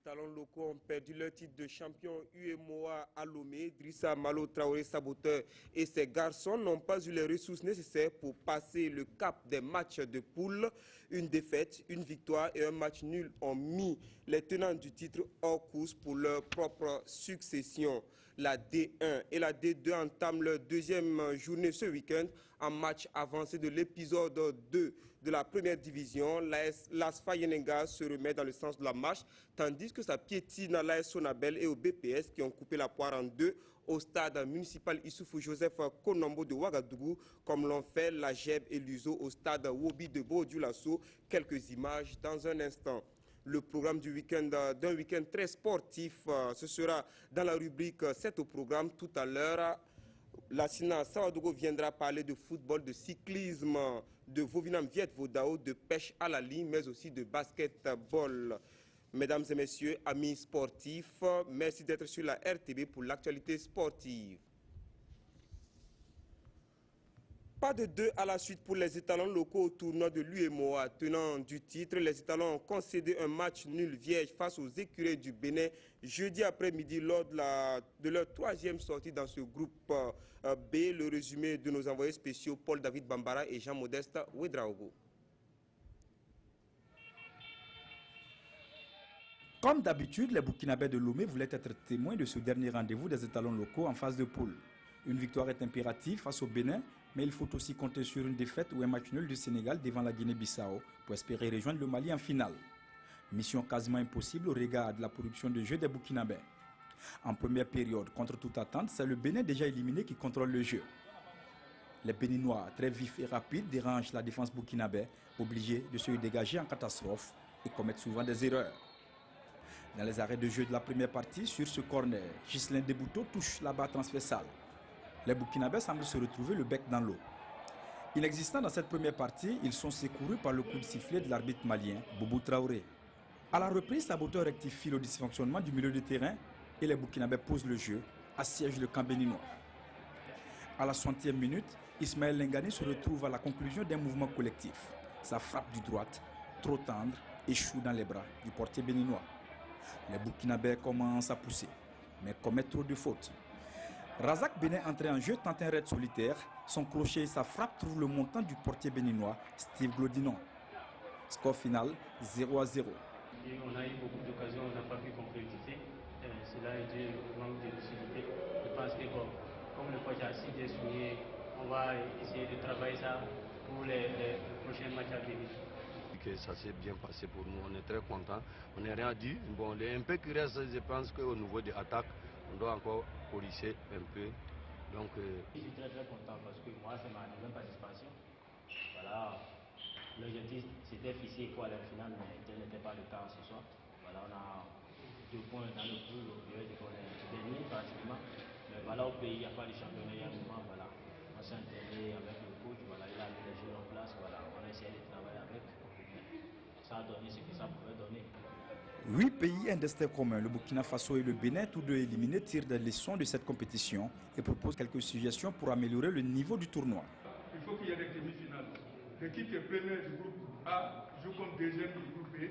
étalons locaux ont perdu leur titre de champion UEMOA à Lomé. Drissa Malo Traoré, saboteur, et ses garçons n'ont pas eu les ressources nécessaires pour passer le cap des matchs de poule. Une défaite, une victoire et un match nul ont mis les tenants du titre hors course pour leur propre succession. La D1 et la D2 entament leur deuxième journée ce week-end en match avancé de l'épisode 2 de la première division. L'ASFA Yenenga se remet dans le sens de la marche, tandis que ça piétine à l'AS Sonabel et au BPS qui ont coupé la poire en deux au stade municipal Issoufou Joseph Konombo de Ouagadougou, comme l'ont fait la JEB et l'USO au stade Wobi de Bodioulasso. Quelques images dans un instant. Le programme du week-end, d'un week-end très sportif, ce sera dans la rubrique 7 au programme tout à l'heure. La Sina Sawadogo viendra parler de football, de cyclisme, de Vovinam Viet Vodao, de pêche à la ligne, mais aussi de basketball. Mesdames et messieurs, amis sportifs, merci d'être sur la RTB pour l'actualité sportive. Pas de 2 à la suite pour les étalons locaux au tournoi de l'UEMOA. Tenant du titre, les étalons ont concédé un match nul vierge face aux écureuils du Bénin jeudi après-midi lors de leur troisième sortie dans ce groupe B. Le résumé de nos envoyés spéciaux Paul-David Bambara et Jean-Modeste Ouedraogo. Comme d'habitude, les Burkinabés de Lomé voulaient être témoins de ce dernier rendez-vous des étalons locaux en phase de poule. Une victoire est impérative face au Bénin, mais il faut aussi compter sur une défaite ou un match nul du Sénégal devant la Guinée-Bissau pour espérer rejoindre le Mali en finale. Mission quasiment impossible au regard de la production de jeu des Burkinabés. En première période, contre toute attente, c'est le Bénin déjà éliminé qui contrôle le jeu. Les Béninois, très vifs et rapides, dérangent la défense burkinabé, obligés de se dégager en catastrophe et commettent souvent des erreurs. Dans les arrêts de jeu de la première partie, sur ce corner, Ghislain Debouto touche la barre transversale. Les Burkinabés semblent se retrouver le bec dans l'eau. Inexistants dans cette première partie, ils sont secourus par le coup de sifflet de l'arbitre malien, Boubou Traoré. À la reprise, Saboteur rectifie le dysfonctionnement du milieu de terrain et les Burkinabés posent le jeu, assiègent le camp béninois. À la 60e minute, Ismaël Lengani se retrouve à la conclusion d'un mouvement collectif. Sa frappe du droite, trop tendre, échoue dans les bras du portier béninois. Les Burkinabés commencent à pousser, mais commettent trop de fautes. Razak Bénin entré en jeu tente un raid solitaire. Son crochet et sa frappe trouvent le montant du portier béninois, Steve Glodinon. Score final 0-0. On a eu beaucoup d'occasions, on n'a pas pu concrétiser. Cela est dû au manque de lucidité. Je pense que comme le coach a si bien souligné, on va essayer de travailler ça pour les prochains matchs à venir. Que ça s'est bien passé pour nous, on est très contents, on n'a rien dit. Bon, un peu qui reste, je pense qu'au niveau des attaques, on doit encore policer un peu. Donc, Je suis très content parce que moi c'est ma nouvelle participation. Voilà, l'objectif c'était fixé pour aller en finale, mais tel n'était pas le cas ce soir. Voilà, on a 2 points dans le pool, on est dernier pratiquement. Mais voilà, au pays, il n'y a pas de championnat, il y a un moment, voilà. On s'est entraîné avec le coach, voilà, il a mis les jeux en place, voilà, on a essayé de travailler avec. Ça a donné ce que ça pouvait donner. 8 pays, un destin commun, le Burkina Faso et le Bénin, tous deux éliminés, tirent des leçons de cette compétition et proposent quelques suggestions pour améliorer le niveau du tournoi. Il faut qu'il y ait des demi-finales. L'équipe qui est première du groupe A joue contre deuxième du groupe B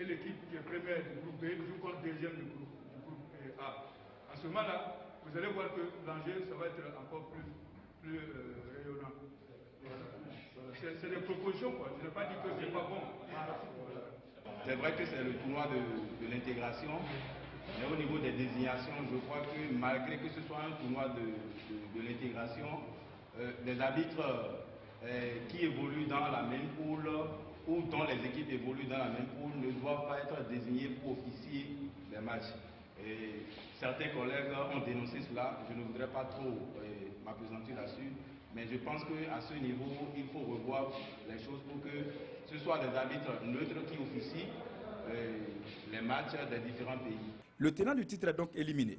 et l'équipe qui est première du groupe B joue contre deuxième du groupe A. À ce moment-là, vous allez voir que l'enjeu, ça va être encore plus rayonnant. C'est des propositions, quoi. Je n'ai pas dit que c'est pas bon. C'est vrai que c'est le tournoi de l'intégration, mais au niveau des désignations, je crois que malgré que ce soit un tournoi de l'intégration, les arbitres qui évoluent dans la même poule ou dont les équipes évoluent dans la même poule ne doivent pas être désignés pour officier les matchs. Et certains collègues ont dénoncé cela, je ne voudrais pas trop m'appesantir là-dessus, mais je pense qu'à ce niveau, il faut revoir les choses pour que ce soit des arbitres neutres qui officient les matchs des différents pays. Le tenant du titre est donc éliminé.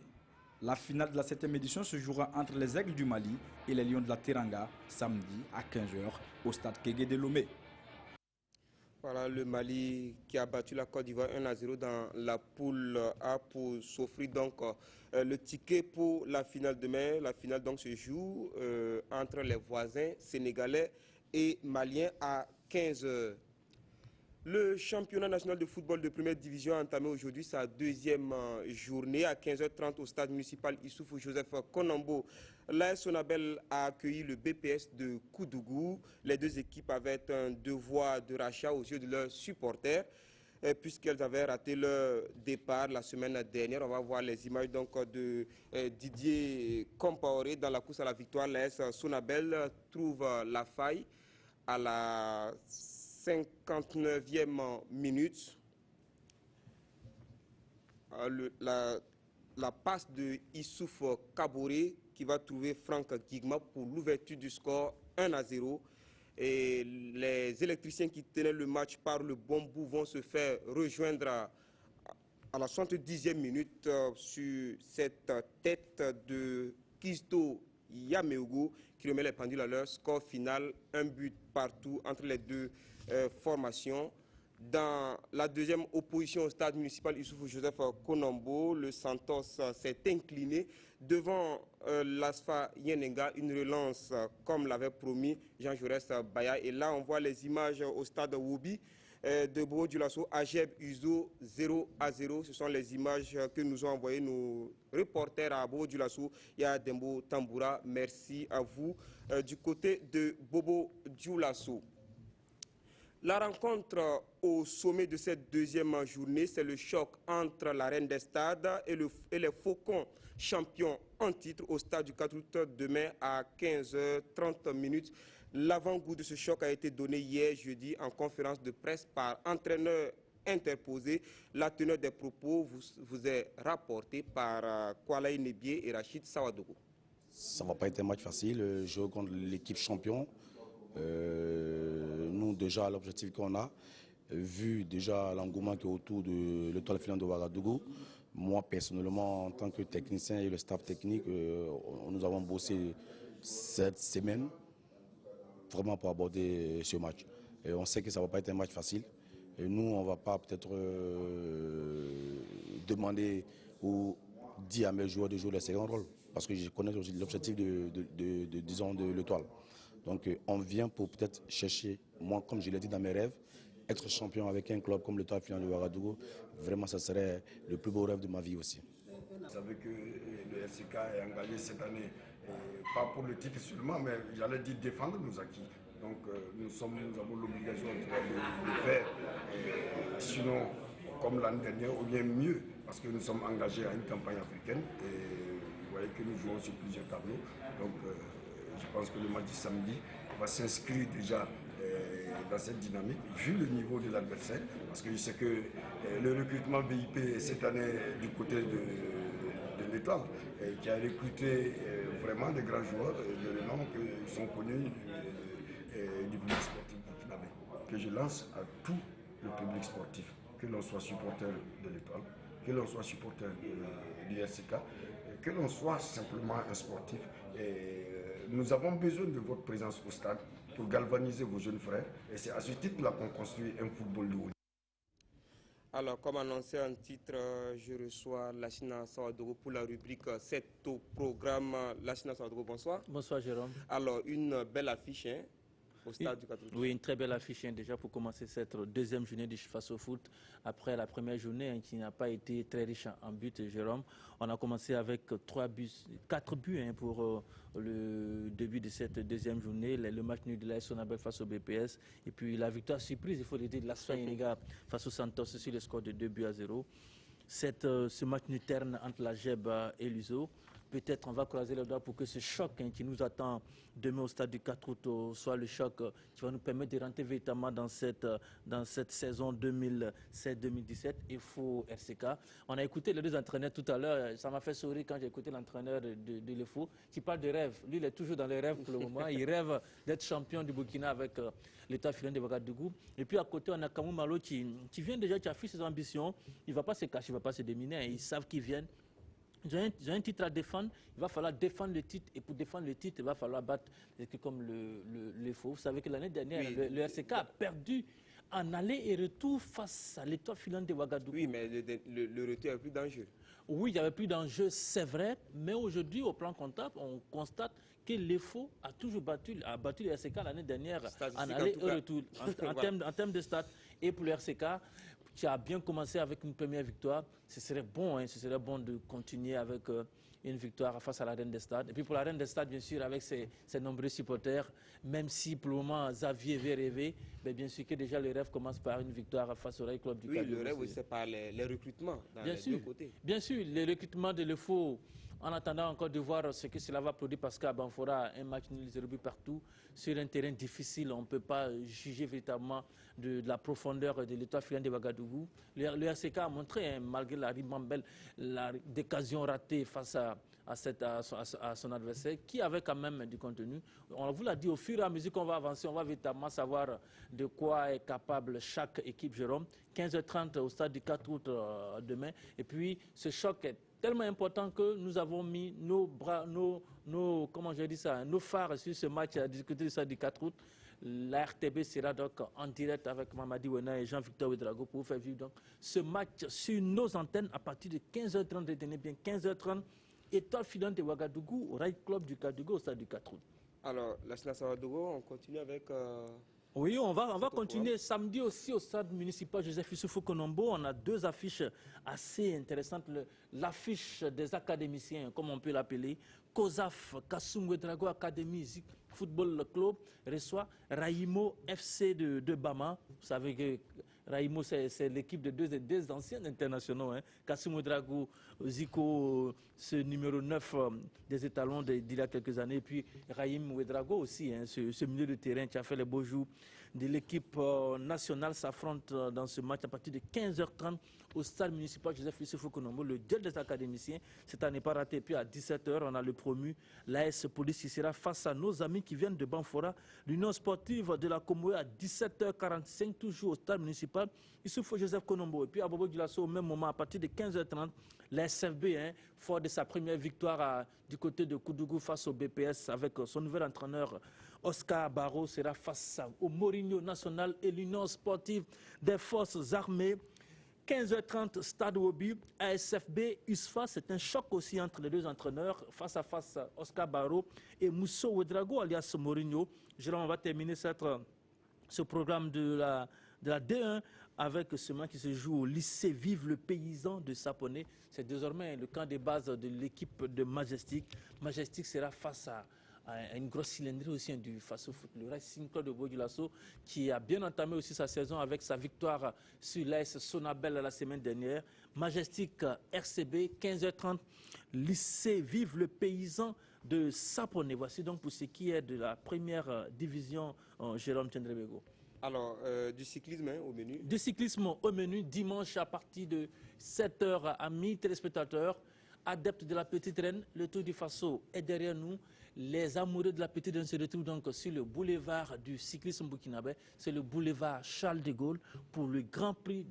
La finale de la 7e édition se jouera entre les Aigles du Mali et les Lions de la Teranga, samedi à 15 h au stade Kégué de Lomé. Voilà le Mali qui a battu la Côte d'Ivoire 1-0 dans la poule A pour s'offrir donc le ticket pour la finale demain. La finale donc se joue entre les voisins sénégalais et maliens à 15 h. Le championnat national de football de première division a entamé aujourd'hui sa deuxième journée à 15h30 au stade municipal Issoufou Joseph Konambo. L'AS Sonabel a accueilli le BPS de Koudougou. Les deux équipes avaient un devoir de rachat aux yeux de leurs supporters puisqu'elles avaient raté leur départ la semaine dernière. On va voir les images donc de Didier Compaoré dans la course à la victoire. L'AS Sonabel trouve la faille à la 59e minute. La passe de Issouf Kaboré qui va trouver Franck Guigma pour l'ouverture du score 1-0. Et les électriciens qui tenaient le match par le bon bout vont se faire rejoindre à la 70e minute sur cette tête de Kisto Yameogo qui remet les pendules à leur score final, un but partout entre les deux formations. Dans la deuxième opposition au stade municipal Issoufou Joseph Konambo, le Santos s'est incliné devant l'ASFA Yenenga, une relance comme l'avait promis Jean Jaurès Baya. Et là, on voit les images au stade Woubi de Bobo Dioulasso, Ageb Uzo 0-0. Ce sont les images que nous ont envoyées nos reporters à Bobo Dioulasso et à Dembo Tamboura. Merci à vous. Du côté de Bobo Dioulasso. La rencontre au sommet de cette deuxième journée, c'est le choc entre la Reine des Stades et les Faucons, champions en titre au stade du 4 août demain à 15h30. L'avant-goût de ce choc a été donné hier jeudi en conférence de presse par entraîneur interposé. La teneur des propos vous est rapportée par Kwalaï Nebié et Rachid Sawadogo. Ça ne va pas être un match facile, jouer contre l'équipe champion. Nous déjà l'objectif qu'on a, vu déjà l'engouement qui est autour de l'étoile filante de Ouagadougou, moi personnellement en tant que technicien et le staff technique, nous avons bossé cette semaine vraiment pour aborder ce match. Et on sait que ça ne va pas être un match facile. Et nous, on ne va pas peut-être demander ou dire à mes joueurs de jouer le second rôle, parce que je connais aussi l'objectif de l'étoile. Donc on vient pour peut-être chercher, moi comme je l'ai dit dans mes rêves, être champion avec un club comme l'étoile filante de Ouagadougou, vraiment ça serait le plus beau rêve de ma vie aussi. Vous savez que le RCK est engagé cette année, pas pour le titre seulement, mais j'allais dire défendre nos acquis. Donc nous avons l'obligation de le faire, sinon comme l'année dernière ou bien mieux, parce que nous sommes engagés à une campagne africaine et vous voyez que nous jouons sur plusieurs tableaux. Donc je pense que le match du samedi va s'inscrire déjà dans cette dynamique, vu le niveau de l'adversaire, parce que je sais que le recrutement VIP cette année du côté de l'Étoile, qui a recruté vraiment des grands joueurs, de nom qui sont connus du public sportif burkinabé, que je lance à tout le public sportif, que l'on soit supporter de l'Étoile, que l'on soit supporter du RCK, que l'on soit simplement un sportif. Nous avons besoin de votre présence au stade pour galvaniser vos jeunes frères. Et c'est à ce titre-là qu'on construit un football de haut niveau. Alors, comme annoncé en titre, je reçois Lachina Sawadogo pour la rubrique 7 au programme. Lachina Sawadogo, bonsoir. Bonsoir Jérôme. Alors, une belle affiche au stade du 4 août. Oui, une très belle affiche déjà pour commencer cette deuxième journée du face au foot. Après la première journée qui n'a pas été très riche en buts, Jérôme. On a commencé avec 4 buts pour le début de cette deuxième journée. Le match nul de l'AS Sonabel face au BPS. Et puis la victoire surprise, il faut le dire, de l'ASFA Yenenga face au Santos sur le score de 2-0. Ce match nul terne entre la GEB et l'USO. Peut-être on va croiser les doigts pour que ce choc qui nous attend demain au stade du 4 août soit le choc qui va nous permettre de rentrer véritablement dans cette saison 2016-2017. Il faut RCK. On a écouté les deux entraîneurs tout à l'heure. Ça m'a fait sourire quand j'ai écouté l'entraîneur de l'EFO qui parle de rêve. Lui, il est toujours dans les rêves pour le moment. Il rêve d'être champion du Burkina avec l'état filant de Ouagadougou. Et puis à côté, on a Kamou Malo qui vient déjà, qui affiche ses ambitions. Il ne va pas se cacher, il ne va pas se déminer. Ils savent qu'ils viennent. Ils ont un titre à défendre, il va falloir défendre le titre, et pour défendre le titre, il va falloir battre des équipes comme le FO. Vous savez que l'année dernière, oui, le RCK a perdu en aller et retour face à l'étoile filante de Ouagadougou. Oui, mais le retour est plus dangereux. Oui, il n'y avait plus d'enjeu, c'est vrai, mais aujourd'hui, au plan comptable, on constate que l'EFO a toujours battu le RCK l'année dernière en aller et retour, en termes de stats. Et pour le RCK, tu as bien commencé avec une première victoire. Ce serait bon de continuer avec une victoire face à la Reine des Stades. Et puis pour la Reine des Stades, bien sûr, avec ses nombreux supporters, même si pour le moment Xavier veut rêver, mais bien sûr que déjà le rêve commence par une victoire face au Rail Club du Cameroun. Oui, le rêve, oui, c'est par les recrutements dans les deux côtés. Bien sûr, les recrutements de l'EFO, en attendant encore de voir ce que cela va produire, parce qu'à Banfora, un match nul 0 but partout, sur un terrain difficile, on ne peut pas juger véritablement de la profondeur de l'étoile filante de Ouagadougou. Le RCK a montré, hein, malgré la ribambelle, d'occasion ratée face à son adversaire, qui avait quand même du contenu. On vous l'a dit, au fur et à mesure qu'on va avancer, on va véritablement savoir de quoi est capable chaque équipe, Jérôme. 15h30 au stade du 4 août demain. Et puis, ce choc est tellement important que nous avons mis nos phares sur ce match à discuter du stade du 4 août. La RTB sera donc en direct avec Mamadi Wena et Jean-Victor Ouedraogo pour vous faire vivre donc ce match sur nos antennes à partir de 15h30. Retenez bien, 15h30. Étoile filante de Ouagadougou, au Rail Club du Cadougou au stade du 4 août. Alors, la SNAS Ouagadougou, on continue avec... Oui, on va continuer samedi aussi au stade municipal Joseph Issoufou Konombo. On a deux affiches assez intéressantes. L'affiche des académiciens, comme on peut l'appeler, COSAF, Kassoum Ouedraogo Academy Football Club, reçoit Raïmo FC de Bama. Vous savez que Raïmo, c'est l'équipe de deux anciens internationaux. Hein. Kassoum Ouedraogo, Zico, ce numéro 9 des étalons d'il y a quelques années. Et puis Raïm Ouedraogo aussi, hein, ce milieu de terrain qui a fait les beaux jours de l'équipe nationale, s'affronte dans ce match à partir de 15h30 au stade municipal Joseph Issoufou Konombo. Le duel des académiciens, c'est à ne pas rater. Et puis à 17h, on a le promu, l'AS Police, qui sera face à nos amis qui viennent de Banfora. L'Union sportive de la Comoé à 17h45, toujours au stade municipal Issoufou Joseph Konombo. Et puis à Bobo Dioulasso, au même moment, à partir de 15h30, la SFB, hein, fort de sa première victoire du côté de Koudougou face au BPS avec son nouvel entraîneur Oscar Barreau, sera face au Mourinho National et l'Union sportive des forces armées. 15h30, Stade Wobi, ASFB, USFA. C'est un choc aussi entre les deux entraîneurs, face à face Oscar Barreau et Mousso Ouedraogo, alias Mourinho. Jérôme, on va terminer ce programme de la D1 avec ce match qui se joue au lycée Vive le Paysan de Saponné. C'est désormais le camp de base de l'équipe de Majestic. Majestic sera face à une grosse cylindrée aussi du face au foot. Le Racing Club de Bourg-du-Lasso qui a bien entamé aussi sa saison avec sa victoire sur l'AS Sonabel la semaine dernière. Majestic RCB, 15h30, lycée Vive le Paysan de Saponné. Voici donc pour ce qui est de la première division, Jérôme Tendrebego. Alors, du cyclisme au menu. Du cyclisme au menu, dimanche à partir de 7h, amis téléspectateurs, adeptes de la Petite Reine, le Tour du Faso est derrière nous. Les amoureux de la Petite Reine se retrouvent donc sur le boulevard du cyclisme burkinabé. C'est le boulevard Charles de Gaulle pour le Grand Prix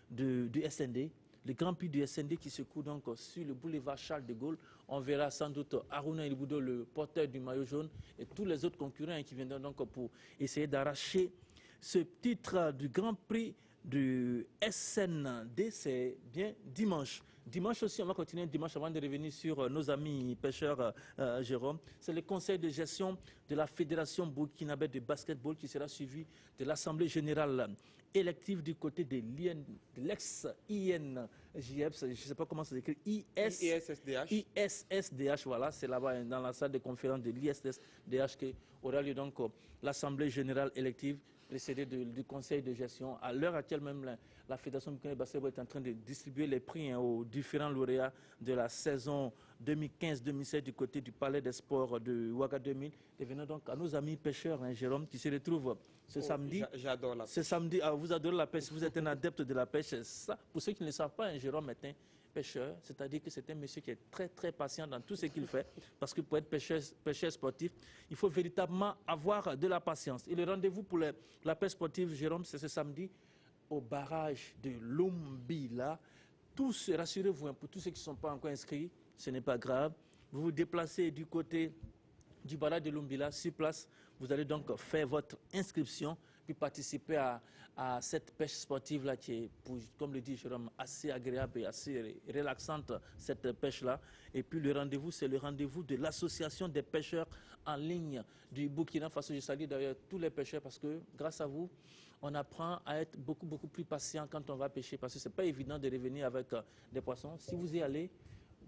du SND. Le Grand Prix du SND qui se court donc sur le boulevard Charles de Gaulle. On verra sans doute Aruna Ilboudo, le porteur du maillot jaune, et tous les autres concurrents qui viendront donc pour essayer d'arracher ce titre du Grand Prix du SND. C'est bien dimanche. Dimanche aussi, on va continuer dimanche avant de revenir sur nos amis pêcheurs, Jérôme. C'est le conseil de gestion de la Fédération burkinabé de basketball qui sera suivi de l'Assemblée générale élective du côté de l'ex-INJF, je ne sais pas comment ça s'écrit, ISSDH, voilà, c'est là-bas dans la salle de conférence de l'ISSDH qui aura lieu donc l'Assemblée générale élective précédée du conseil de gestion. À l'heure actuelle même, la Fédération burkinabé de basketball est en train de distribuer les prix aux différents lauréats de la saison 2015-2016 du côté du Palais des Sports de Ouaga 2000. Revenons donc à nos amis pêcheurs, Jérôme, qui se retrouvent ce samedi. J'adore la pêche. Ce samedi, vous adorez la pêche, vous êtes un adepte de la pêche. Ça, pour ceux qui ne le savent pas, Jérôme est un pêcheur, c'est-à-dire que c'est un monsieur qui est très très patient dans tout ce qu'il fait, parce que pour être pêcheur sportif, il faut véritablement avoir de la patience. Et le rendez-vous pour la pêche sportive, Jérôme, c'est ce samedi au barrage de Lumbila. Tous, rassurez-vous, pour tous ceux qui ne sont pas encore inscrits, ce n'est pas grave. Vous vous déplacez du côté du barrage de Lumbila, sur place. Vous allez donc faire votre inscription. pu participer à cette pêche sportive-là qui est, comme le dit Jérôme, assez agréable et assez relaxante, cette pêche-là. Et puis le rendez-vous, c'est le rendez-vous de l'association des pêcheurs en ligne du Burkina Faso. Je salue d'ailleurs tous les pêcheurs parce que grâce à vous, on apprend à être beaucoup plus patient quand on va pêcher parce que ce n'est pas évident de revenir avec des poissons. Si vous y allez,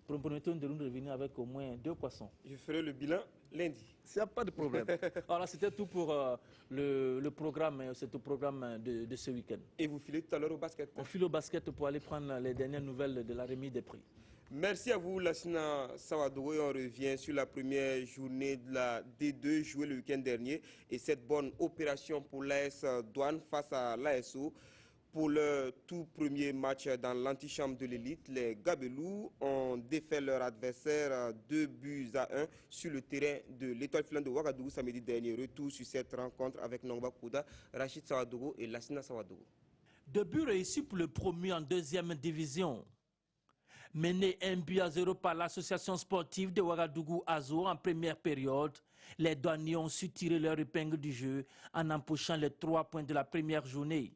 promettons de nous revenir avec au moins 2 poissons. Je ferai le bilan lundi. Il n'y a pas de problème. Alors, c'était tout pour le programme, c'est au programme de ce week-end. Et vous filez tout à l'heure au basket? On file au basket pour aller prendre les dernières nouvelles de la remise des prix. Merci à vous, Lassina Sawadogo. Et on revient sur la première journée de la D2 jouée le week-end dernier et cette bonne opération pour l'AS Douane face à l'ASO. Pour le tout premier match dans l'antichambre de l'élite, les Gabelous ont défait leur adversaire 2-1 sur le terrain de l'Étoile filante de Ouagadougou samedi dernier. Retour sur cette rencontre avec Nongba Kouda, Rachid Sawadogo et Lassina Sawadogo. 2 buts réussis pour le premier en deuxième division. Mené 1-0 par l'association sportive de Ouagadougou Azo en première période, les douaniers ont su tirer leur épingle du jeu en empochant les 3 points de la première journée.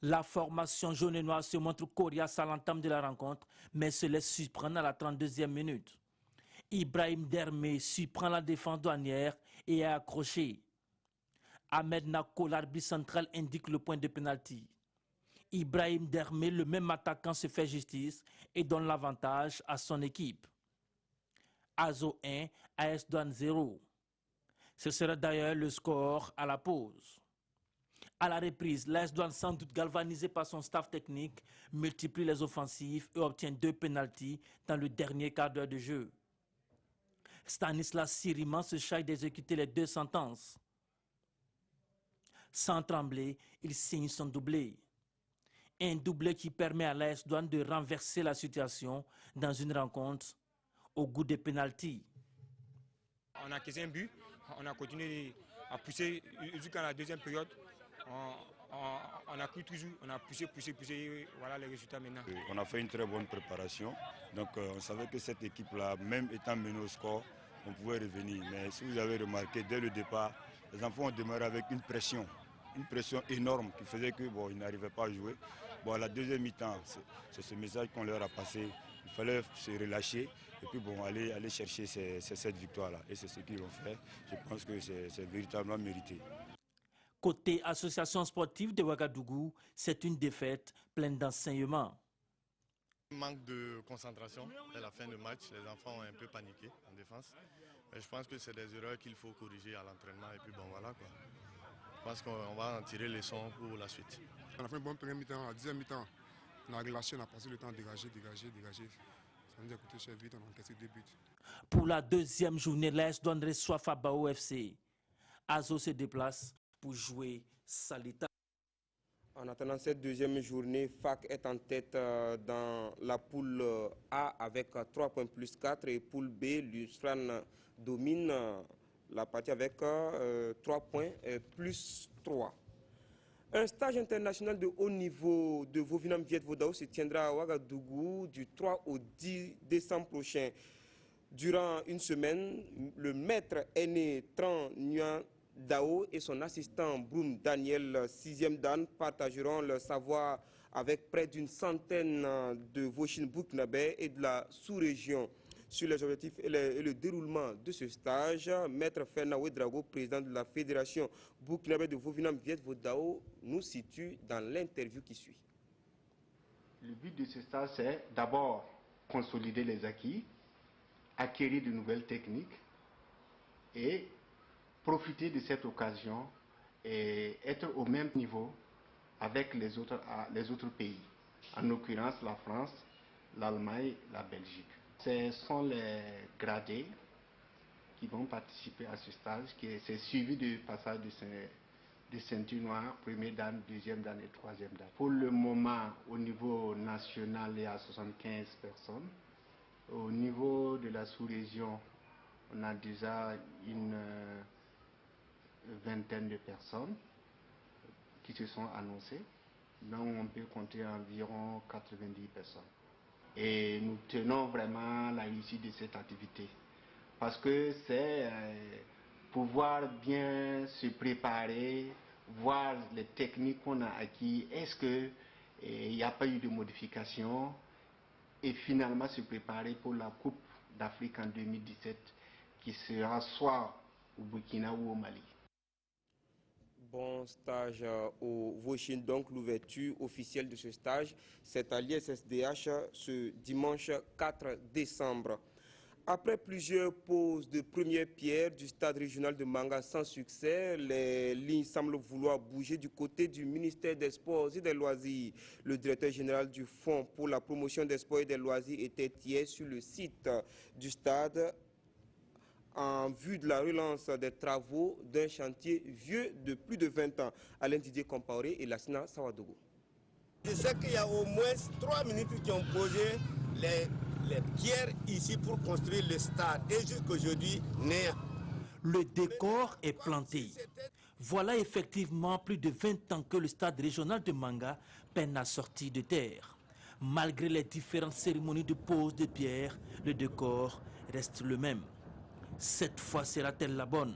La formation jaune et noire se montre coriace à l'entame de la rencontre, mais se laisse surprendre à la 32e minute. Ibrahim Dermé surprend la défense douanière et est accroché. Ahmed Nako, l'arbitre central, indique le point de pénalty. Ibrahim Dermé, le même attaquant, se fait justice et donne l'avantage à son équipe. Azo 1, AS Douane 0. Ce sera d'ailleurs le score à la pause. À la reprise, l'AS Douane, sans doute galvanisé par son staff technique, multiplie les offensives et obtient 2 pénaltys dans le dernier quart d'heure de jeu. Stanislas Siriman se charge d'exécuter les 2 sentences. Sans trembler, il signe son doublé. Un doublé qui permet à l'AS Douane de renverser la situation dans une rencontre au goût des pénaltys. On a encaissé un but, on a continué à pousser jusqu'à la deuxième période. On a cru toujours, on a poussé, voilà les résultats maintenant. On a fait une très bonne préparation, donc on savait que cette équipe-là, même étant menée au score, on pouvait revenir. Mais si vous avez remarqué, dès le départ, les enfants ont démarré avec une pression énorme qui faisait qu'ils n'arrivaient pas à jouer. Bon, à la deuxième mi-temps, c'est ce message qu'on leur a passé. Il fallait se relâcher et puis aller chercher cette victoire-là. Et c'est ce qu'ils ont fait. Je pense que c'est véritablement mérité. Côté association sportive de Ouagadougou, c'est une défaite pleine d'enseignements. Manque de concentration à la fin du match, les enfants ont un peu paniqué en défense. Mais je pense que c'est des erreurs qu'il faut corriger à l'entraînement et puis bon voilà quoi. Je pense qu'on va en tirer les leçons pour la suite. On a fait une bonne première mi-temps, à la deuxième mi-temps, on a relâché, on a passé le temps à dégager. Ça nous a coûté cher vite, on a encaissé 2 buts. Pour la deuxième journée, l'AS Douane reçoit Fabao FC. Azo se déplace pour jouer Salita. En attendant cette deuxième journée, FAC est en tête dans la poule A avec 3 points plus 4 et poule B, l'Usfran domine la partie avec 3 points plus 3. Un stage international de haut niveau de Vovinam Viet Vodao se tiendra à Ouagadougou du 3 au 10 décembre prochain. Durant une semaine, le maître aîné Tran Nguyen Dao et son assistant Broum Daniel, 6e Dan, partageront leur savoir avec près d'une centaine de Vochin Burkinabés et de la sous-région. Sur les objectifs et le déroulement de ce stage, Maître Fernand Ouedraogo, président de la Fédération Burkinabé de Vovinam Viet Vodao, nous situe dans l'interview qui suit. Le but de ce stage, c'est d'abord consolider les acquis, acquérir de nouvelles techniques et profiter de cette occasion et être au même niveau avec les autres pays, en l'occurrence la France, l'Allemagne, la Belgique. Ce sont les gradés qui vont participer à ce stage, c'est suivi du passage de ceinture noire, premier dan, deuxième dan et troisième dan. Pour le moment, au niveau national, il y a 75 personnes. Au niveau de la sous-région, on a déjà une vingtaine de personnes qui se sont annoncées. Donc on peut compter environ 90 personnes. Et nous tenons vraiment la réussite de cette activité parce que c'est pouvoir bien se préparer, voir les techniques qu'on a acquis, est-ce qu'il n'y a pas eu de modification, et finalement se préparer pour la Coupe d'Afrique en 2017 qui sera soit au Burkina ou au Mali. Bon stage au Vauchin, donc l'ouverture officielle de ce stage, c'est à l'ISSDH ce dimanche 4 décembre. Après plusieurs pauses de première pierre du stade régional de Manga sans succès, les lignes semblent vouloir bouger du côté du ministère des Sports et des Loisirs. Le directeur général du Fonds pour la promotion des sports et des loisirs était hier sur le site du stade en vue de la relance des travaux d'un chantier vieux de plus de 20 ans. Alain Didier Compaoré et Lassina Sawadogo. Je sais qu'il y a au moins 3 minutes qui ont posé les pierres ici pour construire le stade. Et jusqu'aujourd'hui, néant. Le décor est planté. Voilà effectivement plus de 20 ans que le stade régional de Manga peine à sortir de terre. Malgré les différentes cérémonies de pose de pierre, le décor reste le même. Cette fois sera-t-elle la bonne?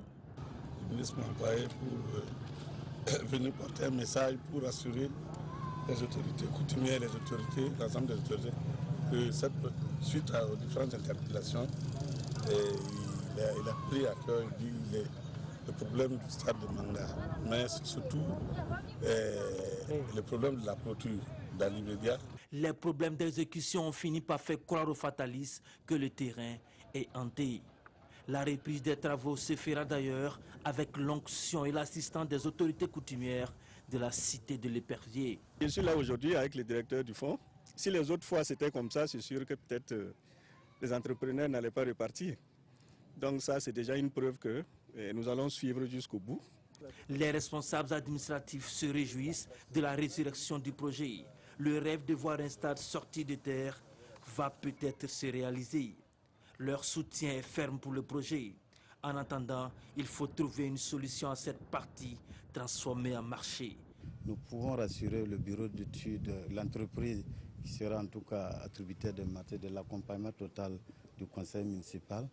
Le ministre m'a envoyé pour venir porter un message pour assurer les autorités coutumières, les autorités, l'ensemble des autorités, que suite aux différentes interpellations, il a pris à cœur le problème du stade de Manga, mais surtout le problème de la clôture dans l'immédiat. Les problèmes d'exécution ont fini par faire croire aux fatalistes que le terrain est hanté. La reprise des travaux se fera d'ailleurs avec l'onction et l'assistance des autorités coutumières de la cité de l'Épervier. Je suis là aujourd'hui avec le directeur du fonds. Si les autres fois c'était comme ça, c'est sûr que peut-être les entrepreneurs n'allaient pas repartir. Donc ça, c'est déjà une preuve que nous allons suivre jusqu'au bout. Les responsables administratifs se réjouissent de la résurrection du projet. Le rêve de voir un stade sorti de terre va peut-être se réaliser. Leur soutien est ferme pour le projet. En attendant, il faut trouver une solution à cette partie transformée en marché. Nous pouvons rassurer le bureau d'études, l'entreprise qui sera en tout cas attributaire de l'accompagnement total du conseil municipal.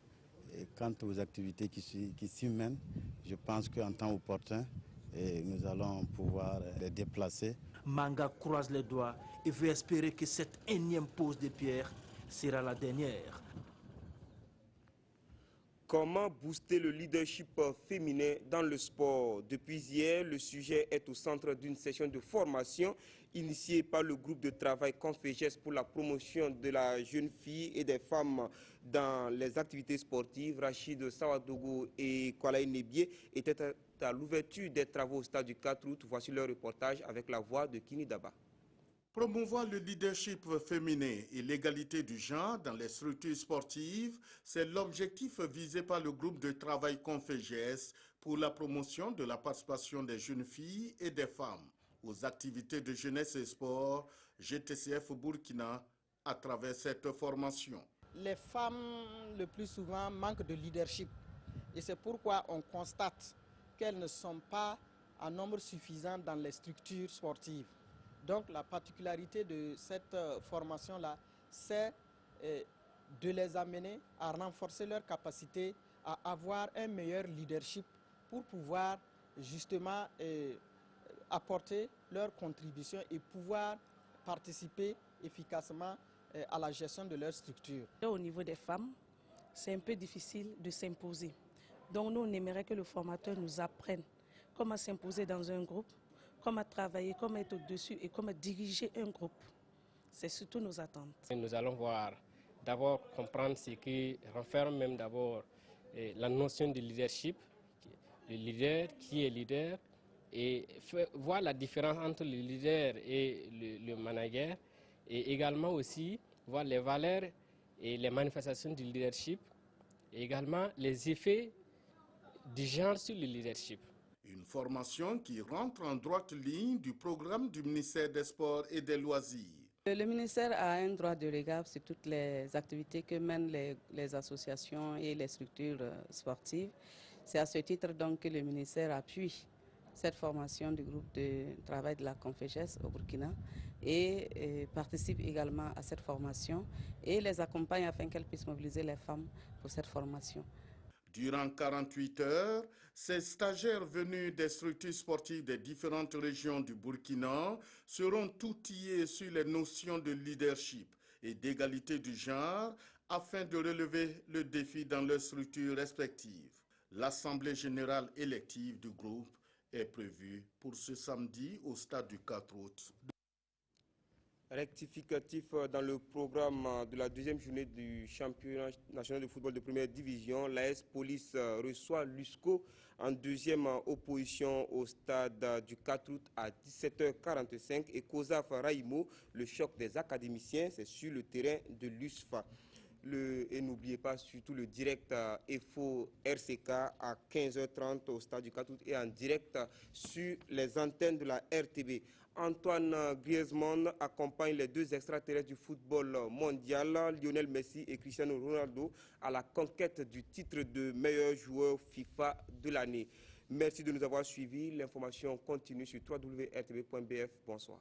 Et quant aux activités qui s'y mènent, je pense qu'en temps opportun, nous allons pouvoir les déplacer. Manga croise les doigts et veut espérer que cette énième pose de pierre sera la dernière. Comment booster le leadership féminin dans le sport? Depuis hier, le sujet est au centre d'une session de formation initiée par le groupe de travail Conféges pour la promotion de la jeune fille et des femmes dans les activités sportives. Rachid Sawadogo et Kwalaï Nebié étaient à l'ouverture des travaux au stade du 4 août. Voici leur reportage avec la voix de Kini Daba. Promouvoir le leadership féminin et l'égalité du genre dans les structures sportives, c'est l'objectif visé par le groupe de travail Conféges pour la promotion de la participation des jeunes filles et des femmes aux activités de jeunesse et sport GTCF Burkina à travers cette formation. Les femmes, le plus souvent, manquent de leadership et c'est pourquoi on constate qu'elles ne sont pas en nombre suffisant dans les structures sportives. Donc la particularité de cette formation-là, c'est de les amener à renforcer leur capacité à avoir un meilleur leadership pour pouvoir justement apporter leur contribution et pouvoir participer efficacement à la gestion de leur structure. Au niveau des femmes, c'est un peu difficile de s'imposer. Donc nous, on aimerait que le formateur nous apprenne comment s'imposer dans un groupe, comment travailler, comment être au-dessus et comment diriger un groupe. C'est surtout nos attentes. Nous allons voir, d'abord comprendre ce qui renferme même d'abord la notion de leadership, le leader, qui est leader, et voir la différence entre le leader et le manager, et également aussi voir les valeurs et les manifestations du leadership, et également les effets du genre sur le leadership. Une formation qui rentre en droite ligne du programme du ministère des Sports et des Loisirs. Le ministère a un droit de regard sur toutes les activités que mènent les associations et les structures sportives. C'est à ce titre donc que le ministère appuie cette formation du groupe de travail de la Conféges au Burkina et participe également à cette formation et les accompagne afin qu'elles puissent mobiliser les femmes pour cette formation. Durant 48 heures, ces stagiaires venus des structures sportives des différentes régions du Burkina seront outillés sur les notions de leadership et d'égalité du genre afin de relever le défi dans leurs structures respectives. L'Assemblée générale élective du groupe est prévue pour ce samedi au stade du 4 août. Rectificatif dans le programme de la deuxième journée du championnat national de football de première division. L'AS Police reçoit l'USCO en deuxième opposition au stade du 4 août à 17h45 et COSAF Raimo, le choc des académiciens, c'est sur le terrain de l'USFA. Et n'oubliez pas surtout le direct EFO RCK à 15h30 au stade du 4 août et en direct sur les antennes de la RTB. Antoine Griezmann accompagne les deux extraterrestres du football mondial, Lionel Messi et Cristiano Ronaldo, à la conquête du titre de meilleur joueur FIFA de l'année. Merci de nous avoir suivis. L'information continue sur www.rtb.bf. Bonsoir.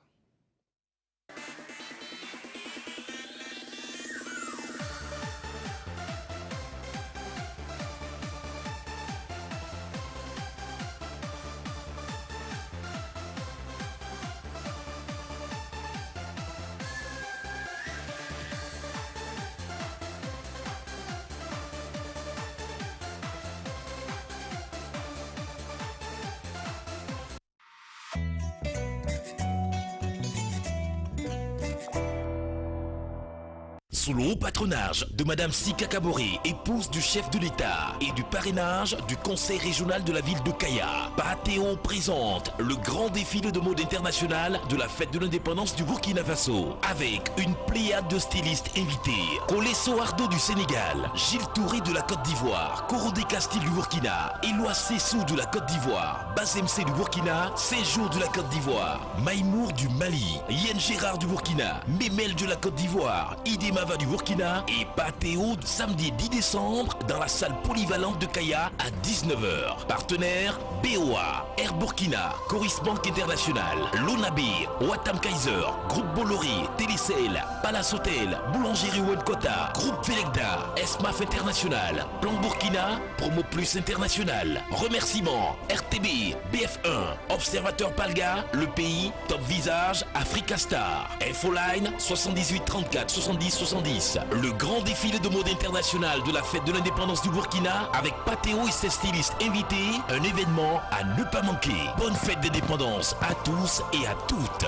Sous le haut patronage de Madame Sika Kaboré, épouse du chef de l'État, et du parrainage du Conseil régional de la ville de Kaya, Pathéo présente le grand défilé de mode international de la fête de l'indépendance du Burkina Faso, avec une pléiade de stylistes invités. Kolesso Ardo du Sénégal, Gilles Touré de la Côte d'Ivoire, Korodé Castille du Burkina, Éloi Sessou de la Côte d'Ivoire, Bazemse du Burkina, Séjour de la Côte d'Ivoire, Maïmour du Mali, Yen Gérard du Burkina, Memel de la Côte d'Ivoire, Idemava du Burkina et Pathéo samedi 10 décembre dans la salle polyvalente de Kaya à 19h. Partenaires BOA, Air Burkina, Coris Bank International, Lonabé, Watam Kaiser, Groupe Bolloré, Télécel, Palace Hotel, Boulangerie Wenkota, Groupe Velegda, Esmaf International, Plan Burkina, Promo Plus International. Remerciements RTB, BF1, Observateur Palga, Le Pays, Top Visage, Africa Star, Infoline 78 34 70 70. Le grand défilé de mode international de la fête de l'indépendance du Burkina avec Pathéo et ses stylistes invités, un événement à ne pas manquer. Bonne fête d'indépendance à tous et à toutes.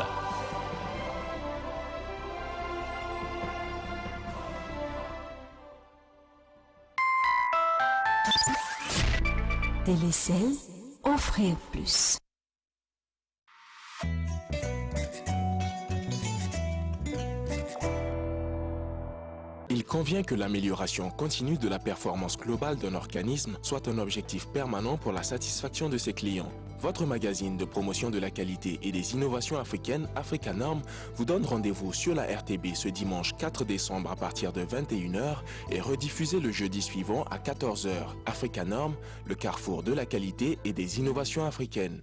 Télécel, offrir plus. Il convient que l'amélioration continue de la performance globale d'un organisme soit un objectif permanent pour la satisfaction de ses clients. Votre magazine de promotion de la qualité et des innovations africaines, Africa Norm, vous donne rendez-vous sur la RTB ce dimanche 4 décembre à partir de 21h et rediffusé le jeudi suivant à 14h. Africa Norm, le carrefour de la qualité et des innovations africaines.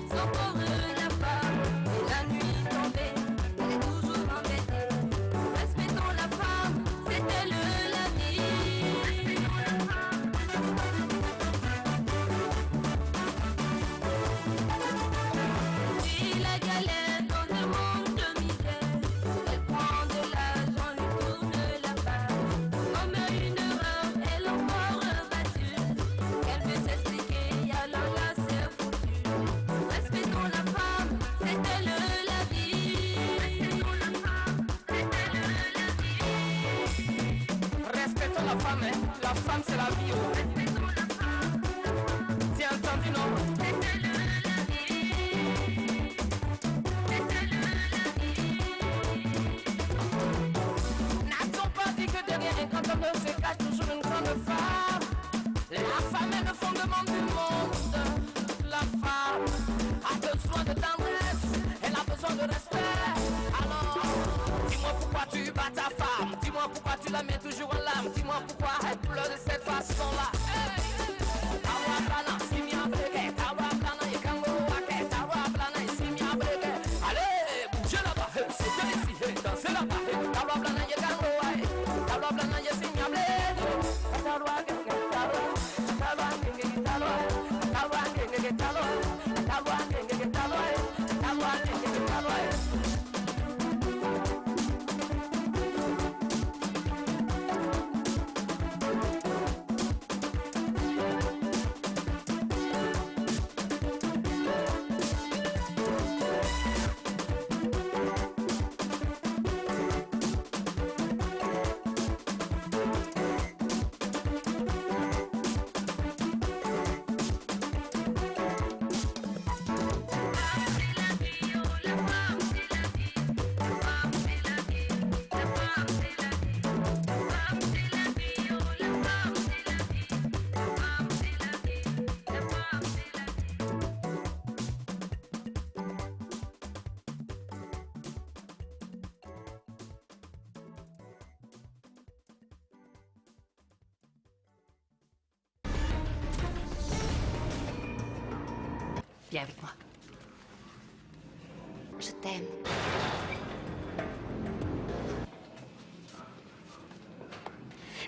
Sans pour eux la part, et la nuit tombée, elle est toujours embêtée. la femme c'est la vie. Tiens, entendu, non? N'a-t-on pas dit que derrière un grand homme se cache toujours une grande femme? La femme est le fondement du monde. La femme a besoin de tendresse, elle a besoin de respect. Alors, dis-moi pourquoi tu bats ta femme, dis-moi pourquoi tu la mets toujours en larmes, dis-moi pourquoi elle pleure de cette façon-là. Allez, bougez là-bas, sautez ici, dansez là-bas. Viens avec moi. Je t'aime.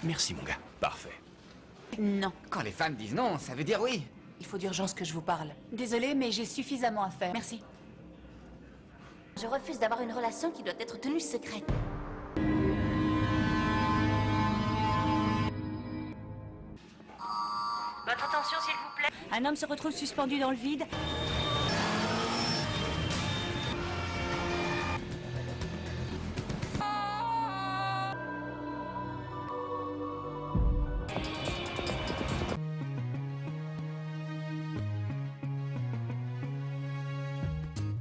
Merci, mon gars. Parfait. Non. Quand les femmes disent non, ça veut dire oui. Il faut d'urgence que je vous parle. Désolée, mais j'ai suffisamment à faire. Merci. Je refuse d'avoir une relation qui doit être tenue secrète. Votre attention, s'il vous plaît. Un homme se retrouve suspendu dans le vide.